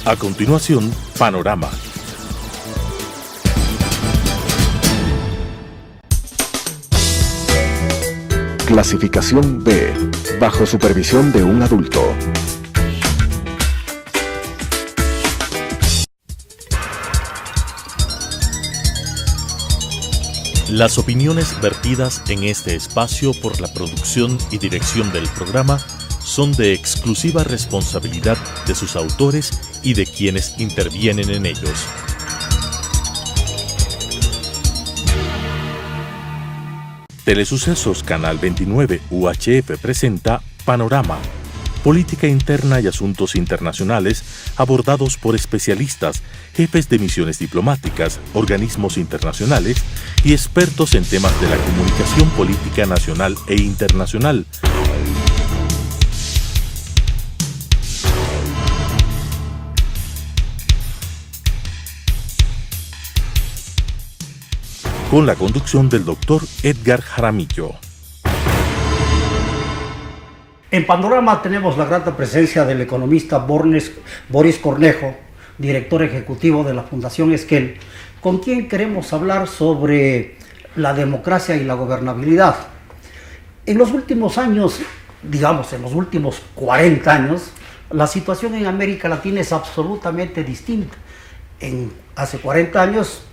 A continuación, Panorama. Clasificación B, bajo supervisión de un adulto. Las opiniones vertidas en este espacio por la producción y dirección del programa son de exclusiva responsabilidad de sus autores y de quienes intervienen en ellos. Telesucesos Canal 29 UHF presenta Panorama, política interna y asuntos internacionales abordados por especialistas, jefes de misiones diplomáticas, organismos internacionales y expertos en temas de la comunicación política nacional e internacional. Con la conducción del doctor Edgar Jaramillo. En Panorama tenemos la grata presencia del economista Boris Cornejo, director ejecutivo de la Fundación Esquel, con quien queremos hablar sobre la democracia y la gobernabilidad. En los últimos años, digamos en los últimos 40 años, la situación en América Latina es absolutamente distinta. Hace 40 años,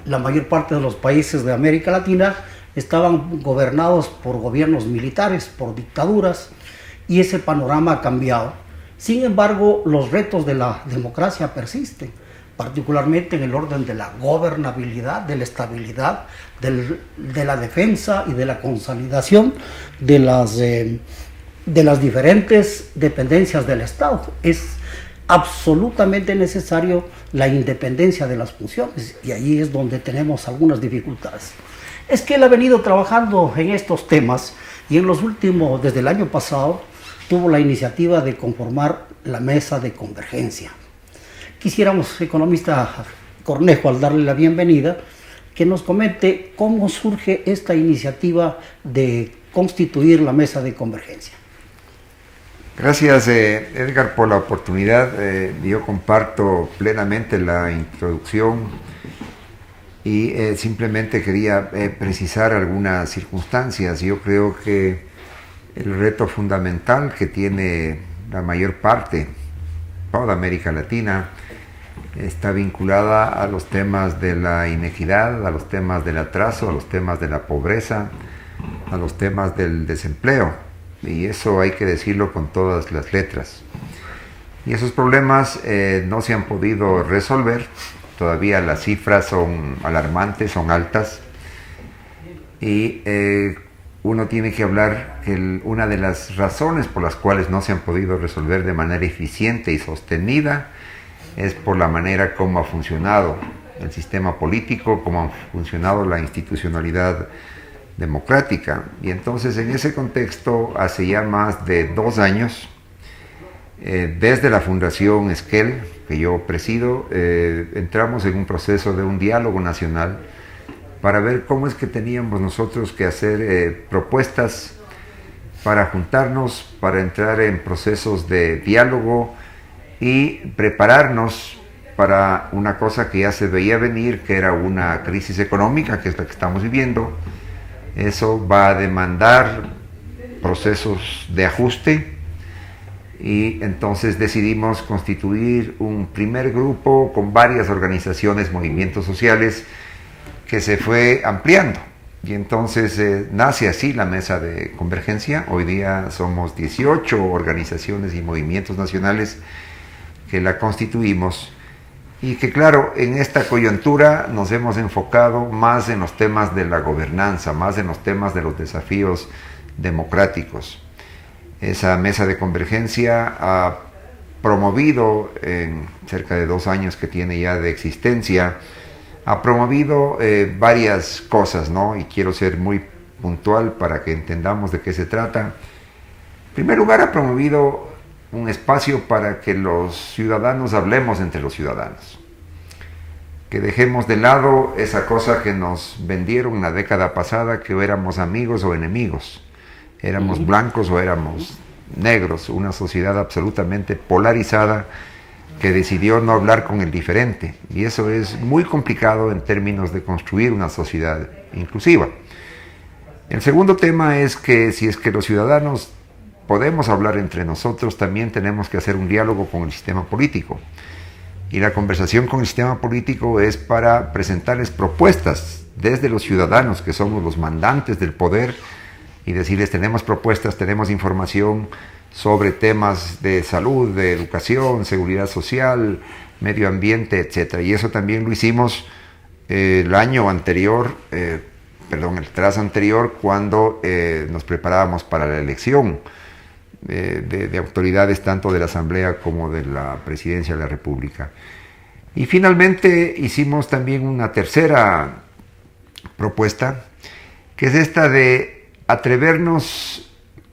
la mayor parte de los países de América Latina estaban gobernados por gobiernos militares, por dictaduras, y ese panorama ha cambiado. Sin embargo, los retos de la democracia persisten, particularmente en el orden de la gobernabilidad, de la estabilidad, de la defensa y de la consolidación de las diferentes dependencias del Estado. Es absolutamente necesario la independencia de las funciones, y ahí es donde tenemos algunas dificultades. Es que él ha venido trabajando en estos temas y desde el año pasado, tuvo la iniciativa de conformar la mesa de convergencia. Quisiéramos, economista Cornejo, al darle la bienvenida, que nos comente cómo surge esta iniciativa de constituir la mesa de convergencia. Gracias, Edgar, por la oportunidad. Yo comparto plenamente la introducción y simplemente quería precisar algunas circunstancias. Yo creo que el reto fundamental que tiene la mayor parte, toda América Latina, está vinculada a los temas de la inequidad, a los temas del atraso, a los temas de la pobreza, a los temas del desempleo. Y eso hay que decirlo con todas las letras. Y esos problemas no se han podido resolver. Todavía las cifras son alarmantes, son altas. Y uno tiene que hablar que una de las razones por las cuales no se han podido resolver de manera eficiente y sostenida es por la manera como ha funcionado el sistema político, cómo ha funcionado la institucionalidad democrática. Y entonces, en ese contexto, hace ya más de 2 años, desde la Fundación Esquel, que yo presido, entramos en un proceso de un diálogo nacional para ver cómo es que teníamos nosotros que hacer propuestas para juntarnos, para entrar en procesos de diálogo y prepararnos para una cosa que ya se veía venir, que era una crisis económica, que es la que estamos viviendo. Eso va a demandar procesos de ajuste, y entonces decidimos constituir un primer grupo con varias organizaciones, movimientos sociales, que se fue ampliando. Y entonces nace así la mesa de convergencia. Hoy día somos 18 organizaciones y movimientos nacionales que la constituimos, y que claro, en esta coyuntura nos hemos enfocado más en los temas de la gobernanza, más en los temas de los desafíos democráticos. Esa mesa de convergencia ha promovido, en cerca de 2 años que tiene ya de existencia, ha promovido varias cosas, ¿no? Y quiero ser muy puntual para que entendamos de qué se trata. En primer lugar, ha promovido un espacio para que los ciudadanos hablemos entre los ciudadanos, que dejemos de lado esa cosa que nos vendieron la década pasada, que o éramos amigos o enemigos, éramos blancos o éramos negros, una sociedad absolutamente polarizada que decidió no hablar con el diferente, y eso es muy complicado en términos de construir una sociedad inclusiva. El segundo tema es que si es que los ciudadanos podemos hablar entre nosotros, también tenemos que hacer un diálogo con el sistema político. Y la conversación con el sistema político es para presentarles propuestas desde los ciudadanos, que somos los mandantes del poder, y decirles: tenemos propuestas, tenemos información sobre temas de salud, de educación, seguridad social, medio ambiente, etc. Y eso también lo hicimos el tras anterior, cuando nos preparábamos para la elección de autoridades tanto de la Asamblea como de la Presidencia de la República. Y finalmente hicimos también una tercera propuesta, que es esta de atrevernos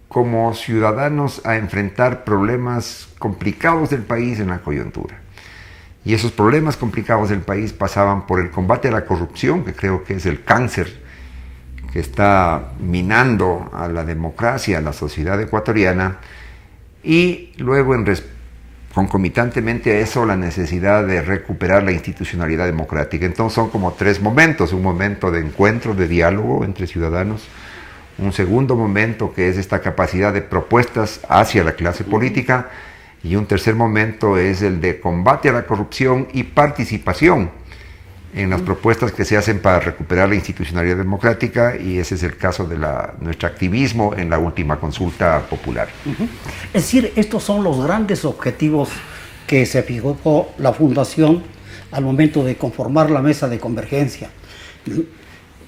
como ciudadanos a enfrentar problemas complicados del país en la coyuntura. Y esos problemas complicados del país pasaban por el combate a la corrupción, que creo que es el cáncer que está minando a la democracia, a la sociedad ecuatoriana, y luego concomitantemente a eso la necesidad de recuperar la institucionalidad democrática. Entonces son como tres momentos: un momento de encuentro, de diálogo entre ciudadanos; un segundo momento, que es esta capacidad de propuestas hacia la clase política; y un tercer momento es el de combate a la corrupción y participación en las propuestas que se hacen para recuperar la institucionalidad democrática, y ese es el caso de nuestro activismo en la última consulta popular. Es decir, estos son los grandes objetivos que se fijó la Fundación al momento de conformar la mesa de convergencia.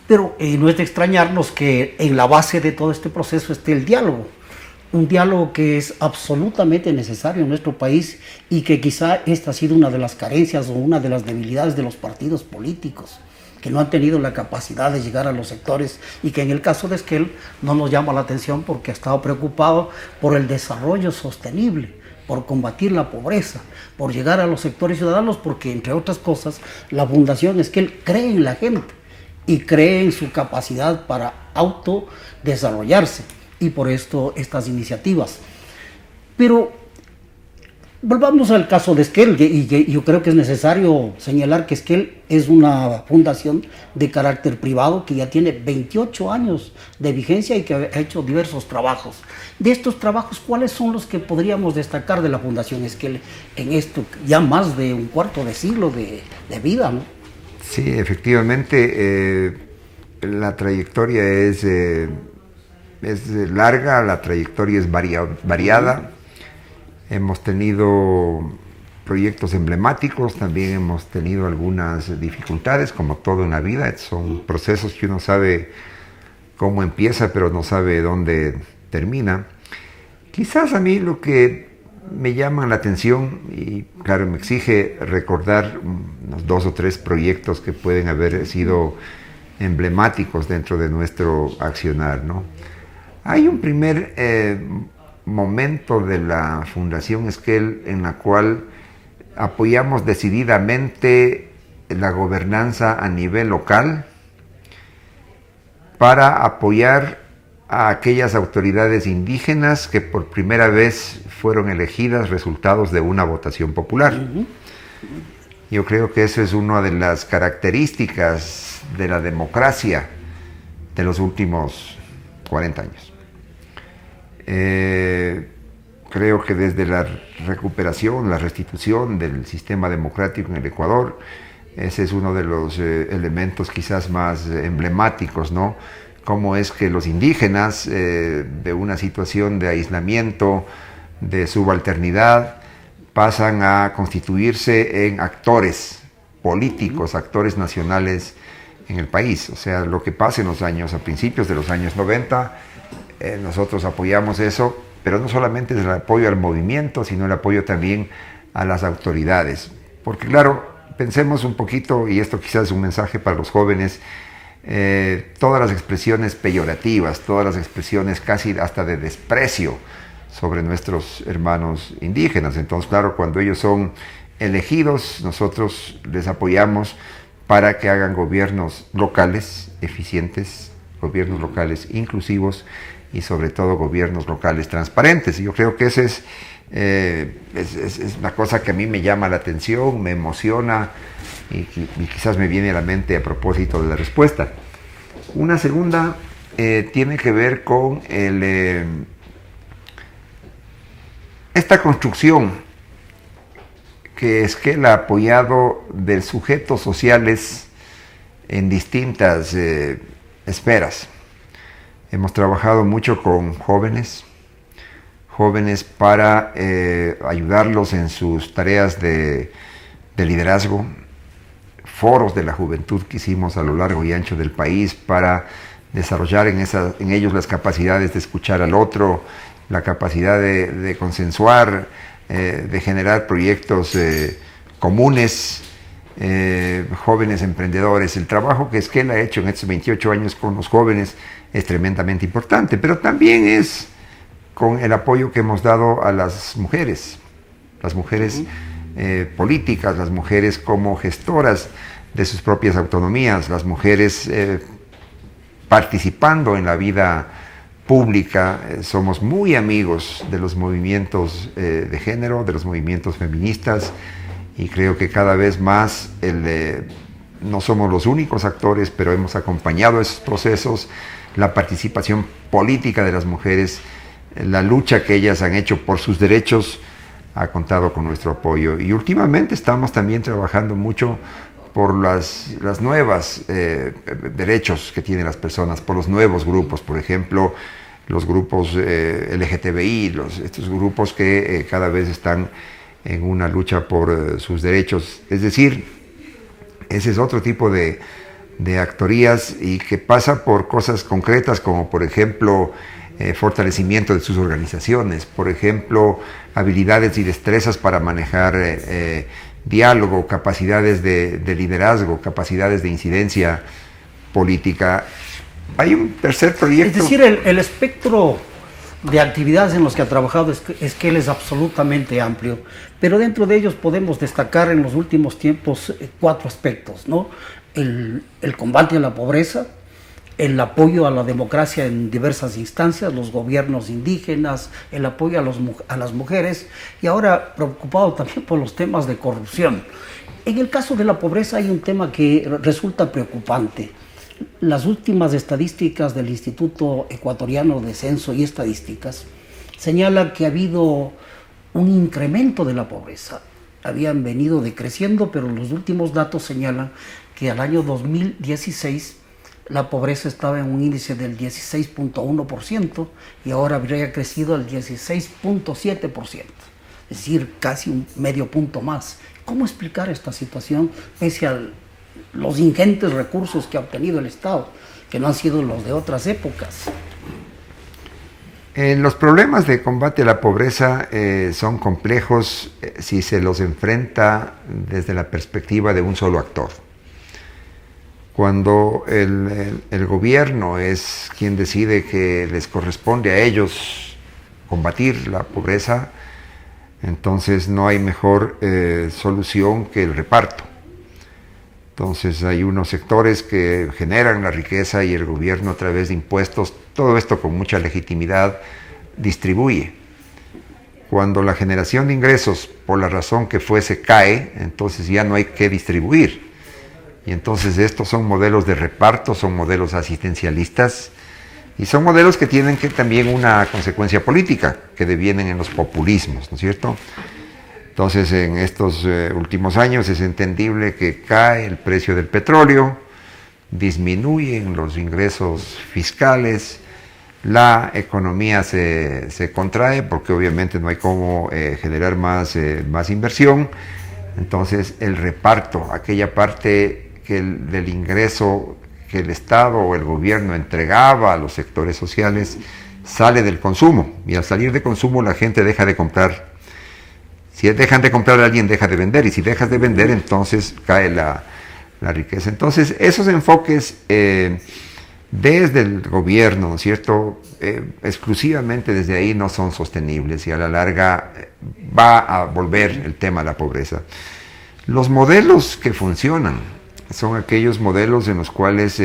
Pero no es de extrañarnos que en la base de todo este proceso esté el diálogo. Un diálogo que es absolutamente necesario en nuestro país, y que quizá esta ha sido una de las carencias o una de las debilidades de los partidos políticos, que no han tenido la capacidad de llegar a los sectores, y que en el caso de Esquel no nos llama la atención porque ha estado preocupado por el desarrollo sostenible, por combatir la pobreza, por llegar a los sectores ciudadanos, porque entre otras cosas la Fundación Esquel cree en la gente y cree en su capacidad para autodesarrollarse. Y por esto estas iniciativas. Pero volvamos al caso de Esquel, y yo creo que es necesario señalar que Esquel es una fundación de carácter privado que ya tiene 28 años de vigencia y que ha hecho diversos trabajos. De estos trabajos, ¿cuáles son los que podríamos destacar de la Fundación Esquel en esto, ya más de un cuarto de siglo de vida, ¿no? Sí, efectivamente, la trayectoria es larga, la trayectoria es variada. Hemos tenido proyectos emblemáticos, también hemos tenido algunas dificultades, como todo en la vida. Son procesos que uno sabe cómo empieza, pero no sabe dónde termina. Quizás a mí lo que me llama la atención, y claro, me exige recordar unos 2 o 3 proyectos que pueden haber sido emblemáticos dentro de nuestro accionar, ¿no? Hay un primer momento de la Fundación Esquel en la cual apoyamos decididamente la gobernanza a nivel local para apoyar a aquellas autoridades indígenas que por primera vez fueron elegidas resultados de una votación popular. Yo creo que eso es una de las características de la democracia de los últimos 40 años. Creo que desde la recuperación, la restitución del sistema democrático en el Ecuador, ese es uno de los elementos quizás más emblemáticos, ¿no? Cómo es que los indígenas, de una situación de aislamiento, de subalternidad, pasan a constituirse en actores políticos, actores nacionales en el país. O sea, lo que pasa a principios de los años 90, nosotros apoyamos eso, pero no solamente es el apoyo al movimiento, sino el apoyo también a las autoridades. Porque claro, pensemos un poquito, y esto quizás es un mensaje para los jóvenes, todas las expresiones peyorativas, todas las expresiones casi hasta de desprecio sobre nuestros hermanos indígenas. Entonces, claro, cuando ellos son elegidos, nosotros les apoyamos para que hagan gobiernos locales eficientes, gobiernos locales inclusivos, y sobre todo gobiernos locales transparentes. Y yo creo que ese es Es una cosa que a mí me llama la atención, me emociona y quizás me viene a la mente a propósito de la respuesta. Una segunda tiene que ver con esta construcción que Esquel ha apoyado de sujetos sociales en distintas esferas. Hemos trabajado mucho con jóvenes para ayudarlos en sus tareas de liderazgo, foros de la juventud que hicimos a lo largo y ancho del país para desarrollar en ellos las capacidades de escuchar al otro, la capacidad de consensuar, de generar proyectos comunes, jóvenes emprendedores. El trabajo que Esquel ha hecho en estos 28 años con los jóvenes es tremendamente importante, pero también es con el apoyo que hemos dado a las mujeres políticas, las mujeres como gestoras de sus propias autonomías, las mujeres participando en la vida pública. Somos muy amigos de los movimientos de género, de los movimientos feministas, y creo que cada vez más no somos los únicos actores, pero hemos acompañado esos procesos, la participación política de las mujeres, la lucha que ellas han hecho por sus derechos ha contado con nuestro apoyo. Y últimamente estamos también trabajando mucho por las nuevas derechos que tienen las personas, por los nuevos grupos, por ejemplo, los grupos LGTBI, estos grupos que cada vez están en una lucha por sus derechos. Es decir, ese es otro tipo de actorías y que pasa por cosas concretas como, por ejemplo, fortalecimiento de sus organizaciones, por ejemplo, habilidades y destrezas para manejar diálogo, capacidades de liderazgo, capacidades de incidencia política. Hay un tercer proyecto. Es decir, el espectro de actividades en los que ha trabajado Esquel es absolutamente amplio, pero dentro de ellos podemos destacar en los últimos tiempos 4 aspectos, ¿no? El combate a la pobreza, el apoyo a la democracia en diversas instancias, los gobiernos indígenas, el apoyo a las mujeres, y ahora preocupado también por los temas de corrupción. En el caso de la pobreza hay un tema que resulta preocupante. Las últimas estadísticas del Instituto Ecuatoriano de Censo y Estadísticas señalan que ha habido un incremento de la pobreza. Habían venido decreciendo, pero los últimos datos señalan que al año 2016 la pobreza estaba en un índice del 16.1% y ahora habría crecido al 16.7%, es decir, casi un medio punto más. ¿Cómo explicar esta situación pese a los ingentes recursos que ha obtenido el Estado, que no han sido los de otras épocas? Los problemas de combate a la pobreza son complejos si se los enfrenta desde la perspectiva de un solo actor. Cuando el gobierno es quien decide que les corresponde a ellos combatir la pobreza, entonces no hay mejor solución que el reparto. Entonces hay unos sectores que generan la riqueza y el gobierno a través de impuestos, todo esto con mucha legitimidad, distribuye. Cuando la generación de ingresos, por la razón que fuese, cae, entonces ya no hay que distribuir. Y entonces estos son modelos de reparto, son modelos asistencialistas y son modelos que tienen también una consecuencia política, que devienen en los populismos, ¿no es cierto? Entonces en estos últimos años es entendible que cae el precio del petróleo, disminuyen los ingresos fiscales, la economía se contrae porque obviamente no hay cómo generar más inversión. Entonces el reparto, aquella parte del ingreso que el Estado o el gobierno entregaba a los sectores sociales, sale del consumo, y al salir de consumo la gente deja de comprar. Si dejan de comprar, alguien deja de vender, y si dejas de vender, entonces cae la riqueza. Entonces esos enfoques desde el gobierno, ¿no es cierto?, exclusivamente desde ahí no son sostenibles, y a la larga va a volver el tema de la pobreza. Los modelos que funcionan son aquellos modelos en los cuales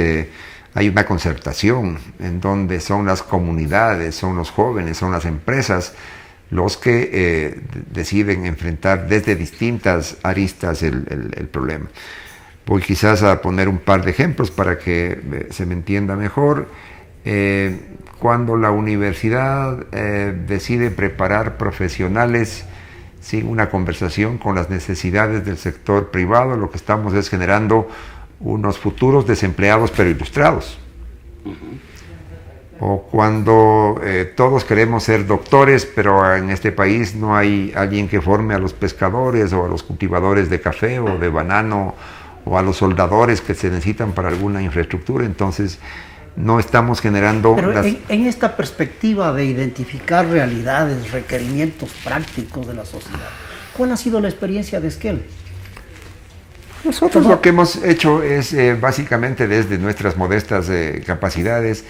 hay una concertación, en donde son las comunidades, son los jóvenes, son las empresas los que deciden enfrentar desde distintas aristas el problema. Voy quizás a poner un par de ejemplos para que se me entienda mejor. Cuando la universidad decide preparar profesionales sin una conversación con las necesidades del sector privado, lo que estamos es generando unos futuros desempleados pero ilustrados. O cuando todos queremos ser doctores, pero en este país no hay alguien que forme a los pescadores o a los cultivadores de café o de banano o a los soldadores que se necesitan para alguna infraestructura, entonces no estamos generando... Pero en esta perspectiva de identificar realidades, requerimientos prácticos de la sociedad, ¿cuál ha sido la experiencia de Esquel? Nosotros lo que hemos hecho es básicamente desde nuestras modestas capacidades,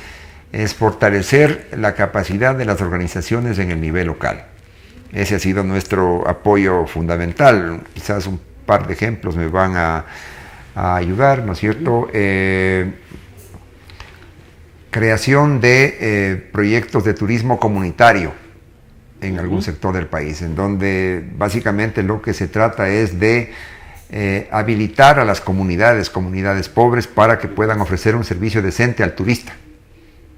es fortalecer la capacidad de las organizaciones en el nivel local. Ese ha sido nuestro apoyo fundamental. Quizás un par de ejemplos me van a ayudar, ¿no es cierto? Creación de proyectos de turismo comunitario en algún sector del país, en donde básicamente lo que se trata es de habilitar a las comunidades pobres para que puedan ofrecer un servicio decente al turista,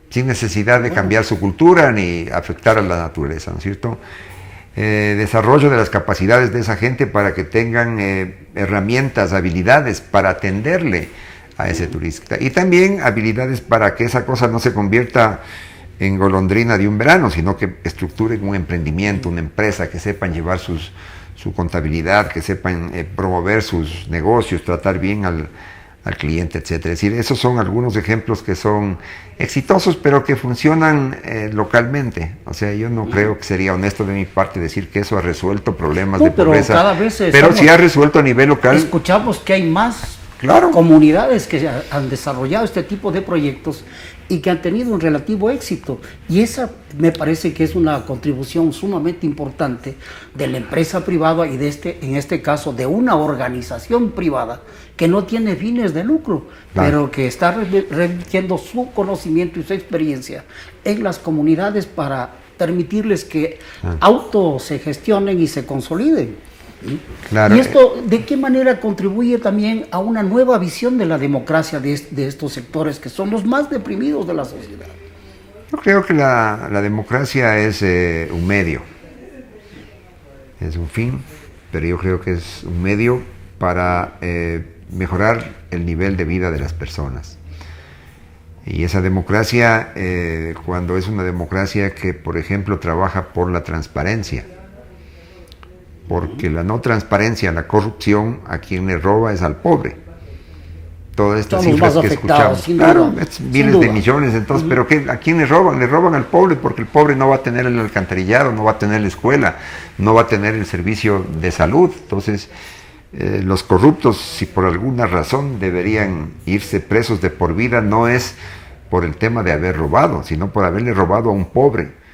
sin necesidad de cambiar su cultura ni afectar a la naturaleza, ¿no es cierto? Desarrollo de las capacidades de esa gente para que tengan herramientas, habilidades para atenderle a ese turista, y también habilidades para que esa cosa no se convierta en golondrina de un verano, sino que estructuren un emprendimiento, una empresa, que sepan llevar su contabilidad, que sepan promover sus negocios, tratar bien al cliente, etcétera. Es decir, esos son algunos ejemplos que son exitosos, pero que funcionan localmente. O sea, yo no creo que sería honesto de mi parte decir que eso ha resuelto problemas de pobreza, cada vez pero sí ha resuelto a nivel local. Escuchamos que hay más Claro. comunidades que han desarrollado este tipo de proyectos y que han tenido un relativo éxito. Y esa me parece que es una contribución sumamente importante de la empresa privada y en este caso de una organización privada que no tiene fines de lucro, claro, pero que está revirtiendo su conocimiento y su experiencia en las comunidades para permitirles que se gestionen y se consoliden. Claro. ¿Y esto de qué manera contribuye también a una nueva visión de la democracia de estos sectores que son los más deprimidos de la sociedad? Yo creo que la democracia es un medio, es un fin, pero yo creo que es un medio para mejorar el nivel de vida de las personas. Y esa democracia, cuando es una democracia que, por ejemplo, trabaja por la transparencia, porque la no transparencia, la corrupción, a quien le roba es al pobre. Todas estas cifras que escuchamos, claro, miles de millones, entonces, pero ¿a quién le roban? Le roban al pobre, porque el pobre no va a tener el alcantarillado, no va a tener la escuela, no va a tener el servicio de salud. Entonces, los corruptos, si por alguna razón deberían irse presos de por vida, no es por el tema de haber robado, sino por haberle robado a un pobre.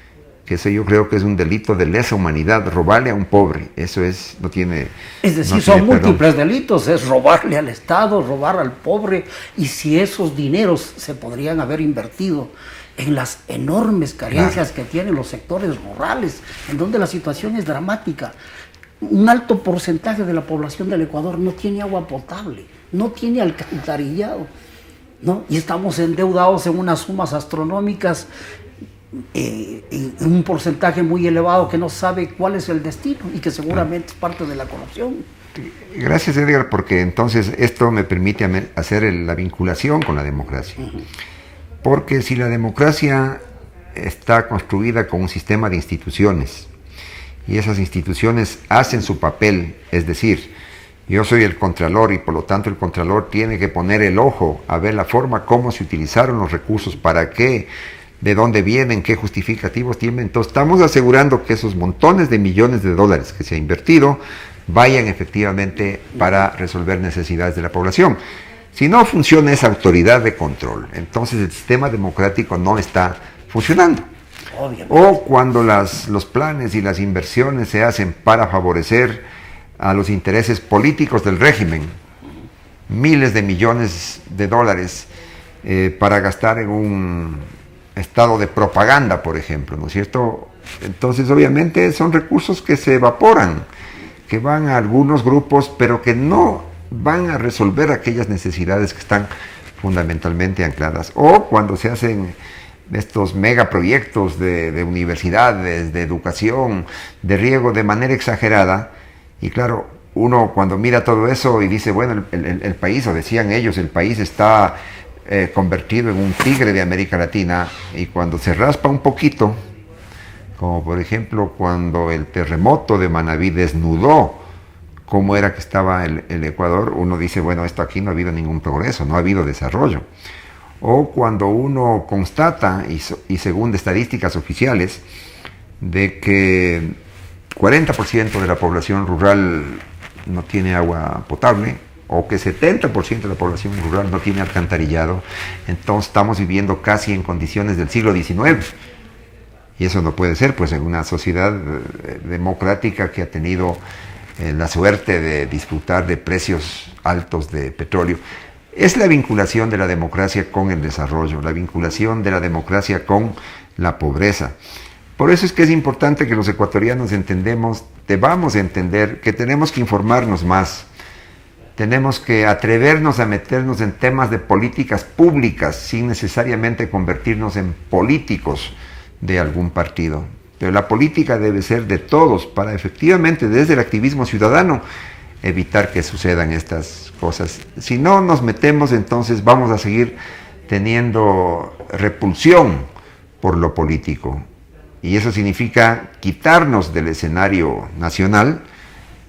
Que eso yo creo que es un delito de lesa humanidad, robarle a un pobre, eso no tiene... Es decir, son múltiples delitos, es robarle al Estado, robar al pobre, y si esos dineros se podrían haber invertido en las enormes carencias que tienen los sectores rurales, en donde la situación es dramática. Un alto porcentaje de la población del Ecuador no tiene agua potable, no tiene alcantarillado, ¿no? Y estamos endeudados en unas sumas astronómicas, un porcentaje muy elevado que no sabe cuál es el destino y que seguramente es parte de la corrupción. Gracias, Edgar, porque entonces esto me permite hacer la vinculación con la democracia. Porque si la democracia está construida con un sistema de instituciones y esas instituciones hacen su papel, es decir, yo soy el contralor y por lo tanto el contralor tiene que poner el ojo a ver la forma cómo se utilizaron los recursos, para qué, de dónde vienen, qué justificativos tienen. Entonces estamos asegurando que esos montones de millones de dólares que se ha invertido vayan efectivamente para resolver necesidades de la población. Si no funciona esa autoridad de control, entonces el sistema democrático no está funcionando. Obviamente. O cuando los planes y las inversiones se hacen para favorecer a los intereses políticos del régimen, miles de millones de dólares para gastar en un estado de propaganda, por ejemplo, ¿no es cierto? Entonces, obviamente, son recursos que se evaporan, que van a algunos grupos, pero que no van a resolver aquellas necesidades que están fundamentalmente ancladas. O cuando se hacen estos megaproyectos de universidades, de educación, de riego de manera exagerada, y claro, uno cuando mira todo eso y dice, bueno, el país, o decían ellos, el país está convertido en un tigre de América Latina, y cuando se raspa un poquito, como por ejemplo cuando el terremoto de Manabí desnudó cómo era que estaba el Ecuador, uno dice, bueno, esto aquí no ha habido ningún progreso, no ha habido desarrollo. O cuando uno constata, y según estadísticas oficiales, de que 40% de la población rural no tiene agua potable, o que 70% de la población rural no tiene alcantarillado, entonces estamos viviendo casi en condiciones del siglo XIX. Y eso no puede ser, pues, en una sociedad democrática que ha tenido la suerte de disfrutar de precios altos de petróleo. Es la vinculación de la democracia con el desarrollo, la vinculación de la democracia con la pobreza. Por eso es que es importante que los ecuatorianos debamos entender que tenemos que informarnos más, tenemos que atrevernos a meternos en temas de políticas públicas sin necesariamente convertirnos en políticos de algún partido. Pero la política debe ser de todos para efectivamente desde el activismo ciudadano evitar que sucedan estas cosas. Si no nos metemos, entonces vamos a seguir teniendo repulsión por lo político. Y eso significa quitarnos del escenario nacional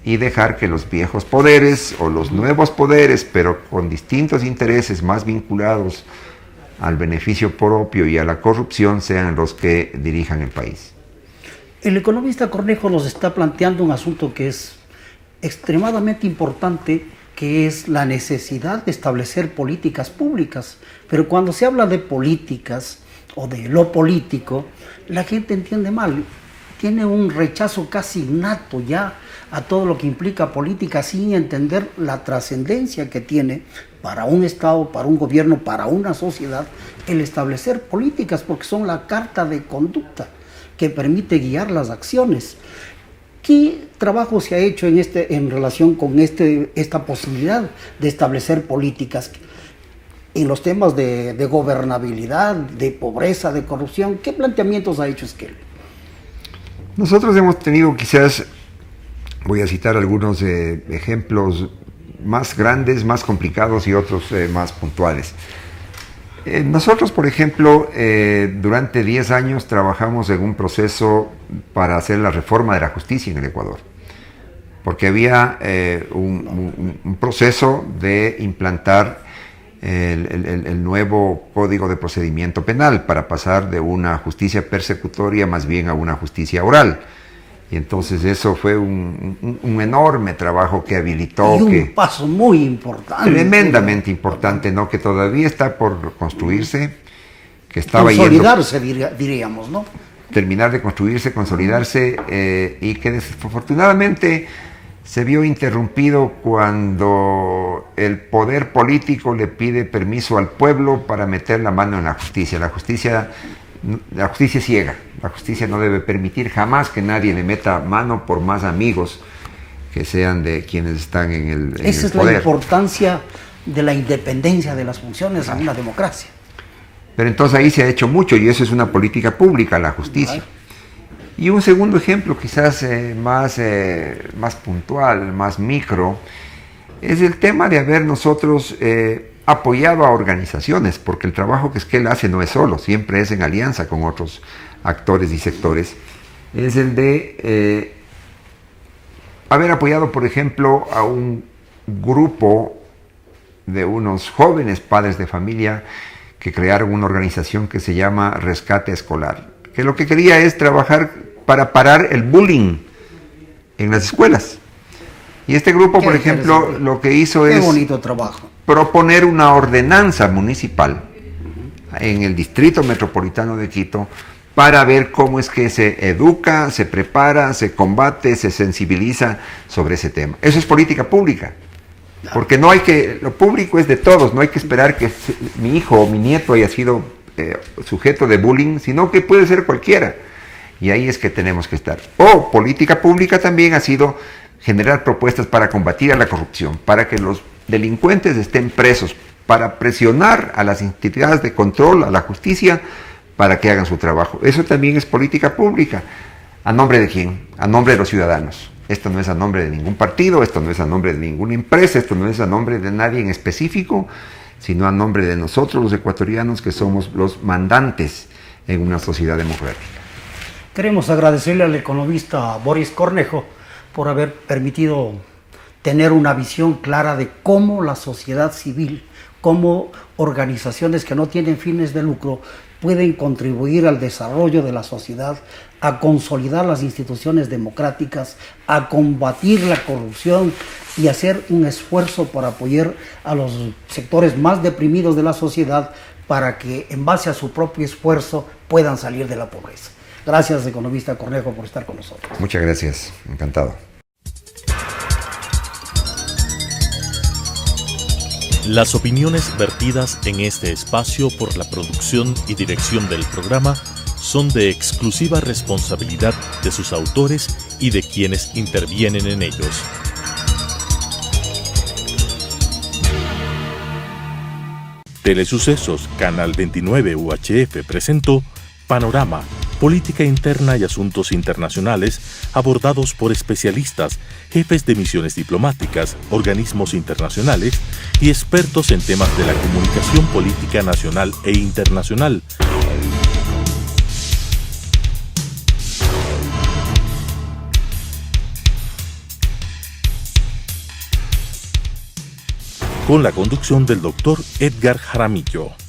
y dejar que los viejos poderes o los nuevos poderes, pero con distintos intereses más vinculados al beneficio propio y a la corrupción, sean los que dirijan el país. El economista Cornejo nos está planteando un asunto que es extremadamente importante, que es la necesidad de establecer políticas públicas. Pero cuando se habla de políticas o de lo político, la gente entiende mal. Tiene un rechazo casi innato ya a todo lo que implica política, sin entender la trascendencia que tiene para un Estado, para un gobierno, para una sociedad, el establecer políticas, porque son la carta de conducta que permite guiar las acciones. ¿Qué trabajo se ha hecho en relación con esta posibilidad de establecer políticas en los temas de gobernabilidad, de pobreza, de corrupción? ¿Qué planteamientos ha hecho Esquel? Nosotros hemos tenido, quizás, voy a citar algunos ejemplos más grandes, más complicados y otros más puntuales. Nosotros, por ejemplo, durante 10 años trabajamos en un proceso para hacer la reforma de la justicia en el Ecuador, porque había un proceso de implantar el nuevo Código de Procedimiento Penal para pasar de una justicia persecutoria más bien a una justicia oral. Y entonces eso fue un enorme trabajo que habilitó... Y un paso muy importante. Tremendamente importante, ¿no? Que todavía está por construirse, que estaba consolidarse, diríamos, ¿no? Terminar de construirse, consolidarse, y que desafortunadamente se vio interrumpido cuando el poder político le pide permiso al pueblo para meter la mano en la justicia. La justicia es ciega. La justicia no debe permitir jamás que nadie le meta mano, por más amigos que sean de quienes están en el poder. Esa es la importancia de la independencia de las funciones en una democracia. Pero entonces ahí se ha hecho mucho, y eso es una política pública, la justicia. Y un segundo ejemplo, quizás más puntual, más micro, es el tema de haber nosotros apoyado a organizaciones, porque el trabajo que Esquel hace no es solo, siempre es en alianza con otros actores y sectores. Es el de haber apoyado, por ejemplo, a un grupo de unos jóvenes padres de familia que crearon una organización que se llama Rescate Escolar, que lo que quería es trabajar para parar el bullying en las escuelas. Y este grupo, por ejemplo, lo que hizo es bonito trabajo. Proponer una ordenanza municipal en el Distrito Metropolitano de Quito para ver cómo es que se educa, se prepara, se combate, se sensibiliza sobre ese tema. Eso es política pública. Porque lo público es de todos, no hay que esperar que mi hijo o mi nieto haya sido sujeto de bullying, sino que puede ser cualquiera. Y ahí es que tenemos que estar. O política pública también ha sido generar propuestas para combatir a la corrupción, para que los delincuentes estén presos, para presionar a las entidades de control, a la justicia, para que hagan su trabajo. Eso también es política pública. ¿A nombre de quién? A nombre de los ciudadanos. Esto no es a nombre de ningún partido, esto no es a nombre de ninguna empresa, esto no es a nombre de nadie en específico, sino a nombre de nosotros los ecuatorianos, que somos los mandantes en una sociedad democrática. Queremos agradecerle al economista Boris Cornejo por haber permitido tener una visión clara de cómo la sociedad civil, cómo organizaciones que no tienen fines de lucro pueden contribuir al desarrollo de la sociedad, a consolidar las instituciones democráticas, a combatir la corrupción y hacer un esfuerzo para apoyar a los sectores más deprimidos de la sociedad para que en base a su propio esfuerzo puedan salir de la pobreza. Gracias, economista Cornejo, por estar con nosotros. Muchas gracias, encantado. Las opiniones vertidas en este espacio por la producción y dirección del programa son de exclusiva responsabilidad de sus autores y de quienes intervienen en ellos. Telesucesos, Canal 29 UHF presentó Panorama, política interna y asuntos internacionales abordados por especialistas, jefes de misiones diplomáticas, organismos internacionales y expertos en temas de la comunicación política nacional e internacional. Con la conducción del Dr. Edgar Jaramillo.